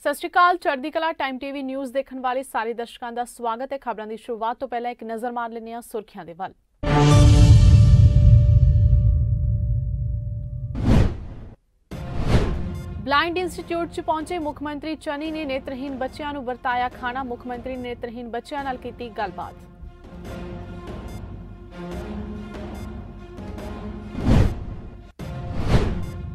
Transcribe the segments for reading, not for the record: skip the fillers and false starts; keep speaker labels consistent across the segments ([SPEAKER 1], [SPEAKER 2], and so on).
[SPEAKER 1] सत श्री अकाल। चढ़दी कला टाइम टीवी न्यूज़ देखने वाले सारे दर्शकों का स्वागत है। खबरों की शुरुआत तो पहले एक नज़र मार लेने सुर्खियां दे वल। ब्लाइंड इंस्टीट्यूट च पहुंचे मुख्यमंत्री चन्नी ने नेत्रहीन बच्चों नूं वरताया खाना। मुख्यमंत्री ने नेत्रहीन बच्चों नाल कीती गलबात।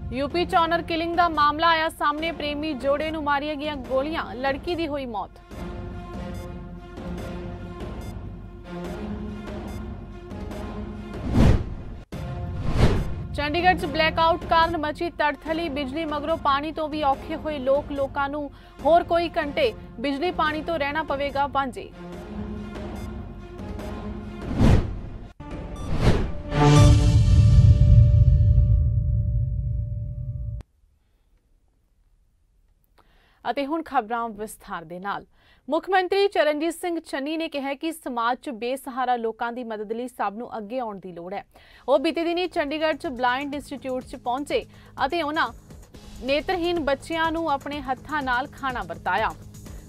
[SPEAKER 1] यूपी च ऑनर किलिंग का मामला आया सामने। प्रेमी जोड़े नूं मारिया गई गोलियां, लड़की की हुई मौत। चंडीगढ़ च ब्लैकआउट कारण मची तड़थली। बिजली मगरों पानी तो भी औखे हुए लोकां नूं होर कोई घंटे बिजली पानी तो रहना पवेगा वांझे। ਅਤੇ ਹੁਣ ਖਬਰਾਂ ਵਿਸਥਾਰ ਦੇ ਨਾਲ। ਮੁੱਖ ਮੰਤਰੀ ਚਰਨਜੀਤ ਸਿੰਘ ਚੰਨੀ ਨੇ ਕਿਹਾ ਕਿ ਸਮਾਜ 'ਚ ਬੇਸਹਾਰਾ ਲੋਕਾਂ ਦੀ ਮਦਦ ਲਈ ਸਭ ਨੂੰ ਅੱਗੇ ਆਉਣ ਦੀ ਲੋੜ ਹੈ। ਉਹ ਬੀਤੇ ਦਿਨੀ ਚੰਡੀਗੜ੍ਹ 'ਚ ਬਲਾਈਂਡ ਇੰਸਟੀਚਿਊਟ 'ਚ ਪਹੁੰਚੇ ਅਤੇ ਉਹਨਾਂ ਨੇਤਰਹੀਨ ਬੱਚਿਆਂ ਨੂੰ ਆਪਣੇ ਹੱਥਾਂ ਨਾਲ ਖਾਣਾ ਵਰਤਾਇਆ।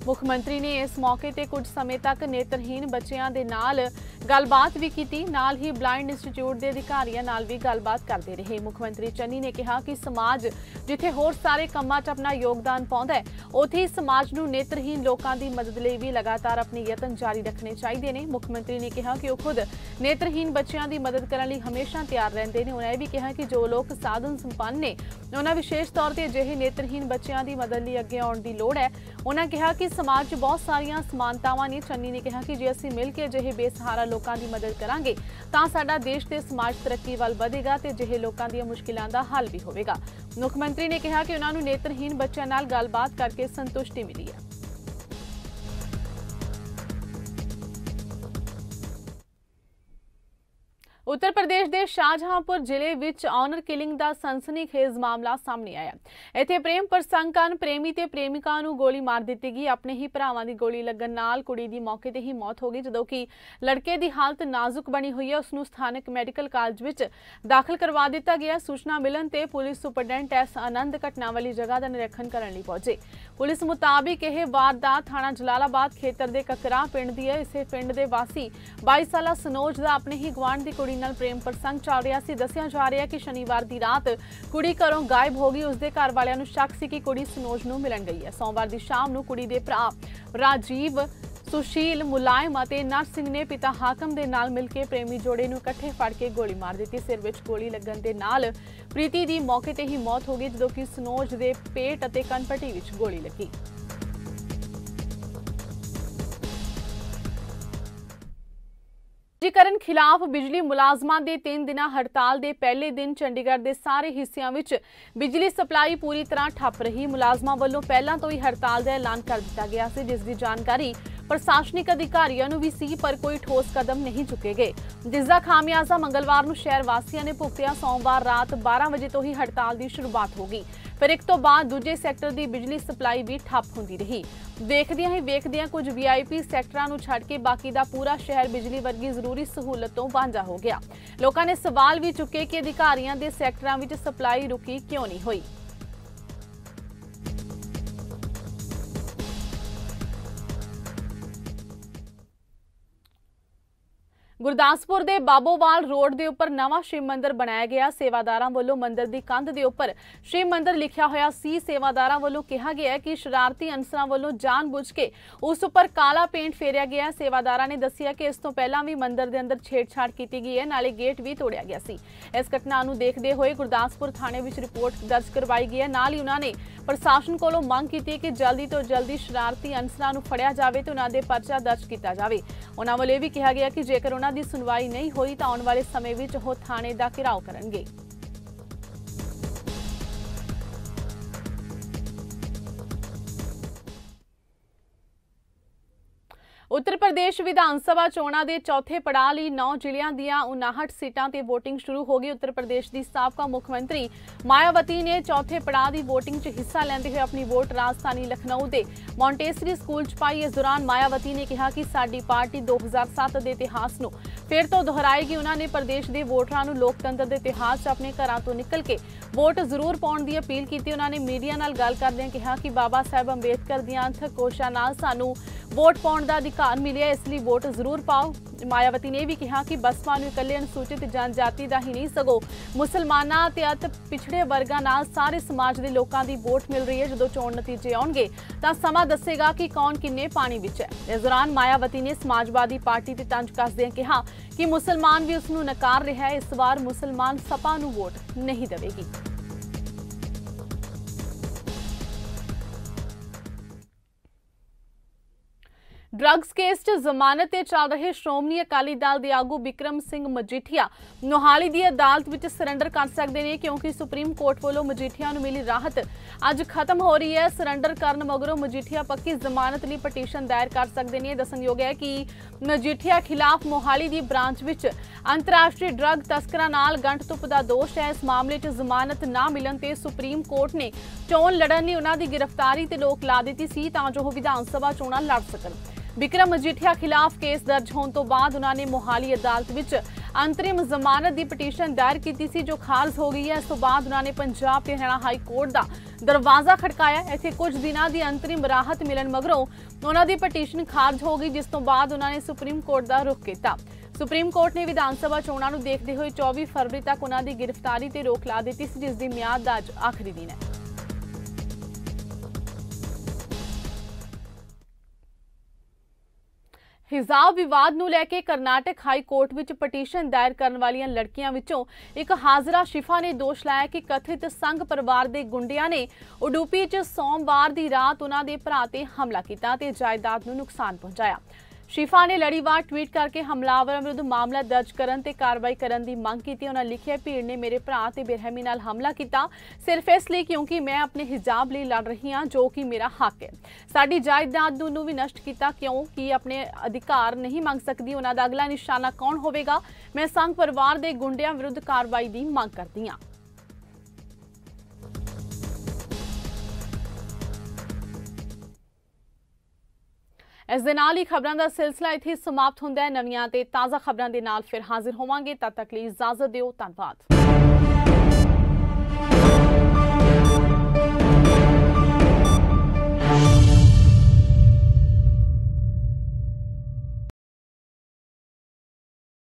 [SPEAKER 1] ਮੁੱਖ ਮੰਤਰੀ ਨੇ ਇਸ ਮੌਕੇ ਤੇ ਕੁਝ ਸਮੇਂ ਤੱਕ ਨੇਤਰਹੀਨ ਬੱਚਿਆਂ ਦੇ ਨਾਲ ਗੱਲਬਾਤ ਵੀ ਕੀਤੀ। ਨਾਲ ਹੀ ਬਲਾਈਂਡ ਇੰਸਟੀਚਿਊਟ ਦੇ ਅਧਿਕਾਰੀਆਂ ਨਾਲ ਵੀ ਗੱਲਬਾਤ ਕਰਦੇ ਰਹੇ। ਮੁੱਖ ਮੰਤਰੀ ਚੰਨੀ ਨੇ ਕਿਹਾ ਕਿ ਸਮਾਜ ਜਿੱਥੇ ਹੋਰ ਸਾਰੇ ਕੰਮਾਂ 'ਚ ਆਪਣਾ ਯੋਗਦਾਨ ਪਾਉਂਦਾ ਹੈ, ਉੱਥੇ ਹੀ ਸਮਾਜ ਨੂੰ ਨੇਤਰਹੀਨ ਲੋਕਾਂ ਦੀ ਮਦਦ ਲਈ ਵੀ ਲਗਾਤਾਰ ਆਪਣੇ ਯਤਨ ਜਾਰੀ ਰੱਖਣੇ ਚਾਹੀਦੇ ਨੇ। ਮੁੱਖ ਮੰਤਰੀ ਨੇ ਕਿਹਾ ਕਿ ਉਹ ਖੁਦ ਨੇਤਰਹੀਨ ਬੱਚਿਆਂ ਦੀ ਮਦਦ ਕਰਨ ਲਈ ਹਮੇਸ਼ਾ ਤਿਆਰ ਰਹਿੰਦੇ ਨੇ। ਉਹਨਾਂ ਇਹ ਵੀ ਕਿਹਾ ਕਿ ਜੋ ਲੋਕ ਸਾਧਨ ਸੰਪੰਨ ਨੇ, ਉਹਨਾਂ ਵਿਸ਼ੇਸ਼ ਤੌਰ ਤੇ ਅਜਿਹੇ ਨੇਤਰਹੀਨ ਬੱਚਿਆਂ ਦੀ ਮਦਦ ਲਈ ਅੱਗੇ ਆਉਣ ਦੀ ਲੋੜ ਹੈ। ਉਹਨਾਂ ਕਿਹਾ ਕਿ समाज च बहुत सारिया समानतावां ने। चन्नी ने कहा कि जे असीं मिल के अजिहे बेसहारा लोगों की मदद करांगे तां साडा देश ते समाज तरक्की वल वधेगा ते अजिहे लोगों दी मुश्किलां दा हल भी होवेगा। मुख्यमंत्री ने कहा कि उन्हां नूं नेत्रहीन बच्चों नाल गलबात करके संतुष्टि मिली है। उत्तर प्रदेश के शाहजहांपुर जिले विच ऑनर किलिंग का सनसनीखेज मामला सामने आया। इत्थे प्रेम प्रसंग कारण प्रेमी ते प्रेमिका नूं गोली मार दित्ती गई। अपने ही भरावां दी गोली लगन नाल कुड़ी दी मौके ते ही मौत हो गई, जदों कि लड़के दी हालत नाजुक बनी हुई है। उसनूं स्थानक मैडिकल कालेज विच दाखिल करवा दिता गया। सूचना मिलन ते पुलिस सुपरडेंट एस आनंद घटना वाली जगह का निरीक्षण करने लई पहुंचे। पुलिस मुताबिक यह वारदात थाणा जलालाबाद खेतर दे ककरा पिंड दी है। इसे पिंड दे वासी 22 साला सनोज दा अपने ही गुआंढ दी कुड़ी नाल प्रेम प्रसंग चल रहा सी। दस्सिया जा रहा है कि शनिवार की रात कुड़ी घरों गायब हो गई। उसके घर वालियां नूं शक सी कि कुड़ी सनोज नूं मिलन गई है। सोमवार की शाम नूं कुड़ी दे भरा राजीव, सुशील, मुलायम और नर सिंह ने पिता हाकम दे नाल मिलकर प्रेमी जोड़े नूं इकट्ठे फड़ के गोली मार दी। सिर विच गोली लगन दे नाल प्रीति की मौके ते ही मौत हो गई, जदों कि सनोज दे पेट और कनपटी विच गोली लगी। निजीकरण खिलाफ बिजली मुलाजमां दे 3 दिना हड़ताल दे पहले दिन चंडीगढ़ दे सारे हिस्सियां विच बिजली सप्लाई पूरी तरह ठप रही। मुलाजमां वल्लों पहलां तो ही हड़ताल का ऐलान कर दिता गया सी, जिस दी जानकारी प्रशासनिक अधिकारियों नूं भी सी, पर कोई ठोस कदम नहीं चुके गए, जिसका खामियाजा मंगलवार नूं शहर वासियों ने भुगतिया। सोमवार रात 12 बजे तो ही हड़ताल की शुरुआत हो गई, फिर एक तो बाद दूजे सैक्टर की बिजली सप्लाई भी ठप होंदी रही। वेखदियां ही वेखदियां कुछ VIP सैक्टरां नूं छड्ड के बाकी दा पूरा शहर बिजली वर्गी जरूरी सहूलत तो वांझा हो गया। लोगों ने सवाल भी चुके कि अधिकारियों के सैक्टरां विच सप्लाई रुकी क्यों नहीं हुई। गुरदासपुर के बाबोवाल रोड के उपर नवा शिव मंदिर बनाया गया। सेवादारां वालों मंदिर की कंध के उपर शिव मंदिर लिखा होया सी। सेवादारां वालों कहा गया कि शरारती अनसरां वालों जानबूझ के उस उपर काला पेंट फेरिया गया। सेवादारां ने दस्सिया कि इस तो पहलां भी मंदिर के अंदर छेड़छाड़ की गई है, नाले गेट भी तोड़िया गया सी। इस घटना नूं देखते हुए गुरदासपुर थाने विच रिपोर्ट दर्ज करवाई गई है। नाल ही उन्होंने प्रशासन कोलों मंग की कि जल्दी तो जल्दी शरारती अनसरां नूं फड़िया जाए तो उन्हां दे परचा दर्ज किया जाए। उन्हां वालों यह भी कहा गया कि जेकर उन्हां दी सुनवाई नहीं हुई तो आने वाले समय में वो थाने का घेराव करेंगे। उत्तर प्रदेश विधानसभा चोणां दे चौथे पड़ाव लई 9 जिलियां दीआं 59 सीटां ते वोटिंग शुरू हो गई। उत्तर प्रदेश की साबका मुख्यमंत्री मायावती ने चौथे पड़ाव की वोटिंग च हिस्सा लैंदे हुए अपनी वोट राजधानी लखनऊ के मॉन्टेसरी स्कूल च पाई। इस दौरान मायावती ने कहा कि साडी पार्टी 2007 के इतिहास नूं फिर तो दोहराए कि उन्होंने प्रदेश के वोटरां नूं लोकतंत्र के इतिहास अपने घरां तो निकल के वोट जरूर पाउण की अपील की। उन्होंने मीडिया नाल गल करदिआं कहा कि बाबा साहब अंबेडकर दीआं अथक कोशिशां नाल सानूं वोट पाउण का अधिकार मिलिਆ, इसलिए वोट जरूर पाओ। मायावती ने भी कहा कि बसपा नूं इकल्ले अनुसूचित जनजाति का ही नहीं सगों मुसलमानां ते अत पिछड़े वर्गां नाल सारे समाज के लोगों की वोट मिल रही है। जदों चोण नतीजे आउणगे तां समा दसेगा कि कौन किन्ने पानी विच है। इस दौरान मायावती ने समाजवादी पार्टी ते तंज कसदिआं कहा कि मुसलमान भी उसनूं नकार रहा है, इस बार मुसलमान सपा नूं वोट नहीं देवेगी। ड्रग्स केस च जमानत ते चल रहे श्रोमणी अकाली दल के आगू बिक्रम सिंह मजीठिया मोहाली की अदालत में सरेंडर कर सकते हैं, क्योंकि सुप्रीम कोर्ट वालों मजीठिया नूं मिली राहत अज खत्म हो रही है। सरेंडर करन मगरों मजीठिया पक्की जमानत लई पटीशन दायर कर सकते हैं। दसणयोग है कि मजीठिया खिलाफ मोहाली की ब्रांच में अंतरराष्ट्रीय ड्रग तस्करां नाल गंढ तुप का दोष है। इस मामले च जमानत ना मिलन ते सुप्रीम कोर्ट ने चोण लड़न लई उन्हां दी गिरफ्तारी ते रोक ला दी सी तां जो विधान सभा चोणां लड़ सकन। बिक्रम मजीठिया खिलाफ केस दर्ज होने तो बाद उन्होंने मोहाली अदालत में अंतरिम जमानत की पटीशन दायर की सी, जो खारिज हो गई है। इस तो बाद उन्होंने पंजाब ते हरियाणा हाई कोर्ट का दरवाजा खड़काया। इत्थे कुछ दिनों की अंतरिम राहत मिलन मगरों उन्हों की पटीशन खारिज हो गई, जिस तो बाद उन्होंने सुप्रीम कोर्ट का रुख किया। सुप्रीम कोर्ट ने विधान सभा चोणों को देखते हुए 24 फरवरी तक उन्हों की गिरफ्तारी ते रोक ला दी सी, जिसकी मियाद का अज आखिरी दिन है। हिजाब विवाद नूं लैके करनाटक हाई कोर्ट में पटीशन दायर करने वाली लड़कियां विचों एक हाजरा शिफा ने दोष लाया कि कथित संघ परिवार के गुंडियां ने उडुपी च सोमवार की रात उन्हां दे भरा ते हमला किया ते जायदाद नूं नुकसान पहुंचाया। शिफा ने लड़ीवार ट्वीट करके हमलावरों विरुद्ध मामला दर्ज करन ते कार्रवाई करन दी मंग की। उन्होंने लिखिया, भीड़ ने मेरे भरा ते बेरहमी नाल हमला किया सिर्फ इसलिए क्योंकि मैं अपने हिजाब लिए लड़ रही हाँ, जो कि मेरा हक है। साडी जायदाद नूं भी नष्ट किया, क्योंकि अपने अधिकार नहीं मंग सकती। उन्हां दा अगला निशाना कौन होवेगा? मैं संघ परिवार के गुंडियां विरुद्ध कार्रवाई की मंग करती हाँ। इस दे नाल ही खबरों का सिलसिला इत्थे समाप्त हुंदा है। नवीआं ते ताज़ा खबरों के नाल फिर हाजिर होवांगे। तद तक लिए इजाजत दिओ। धन्नवाद।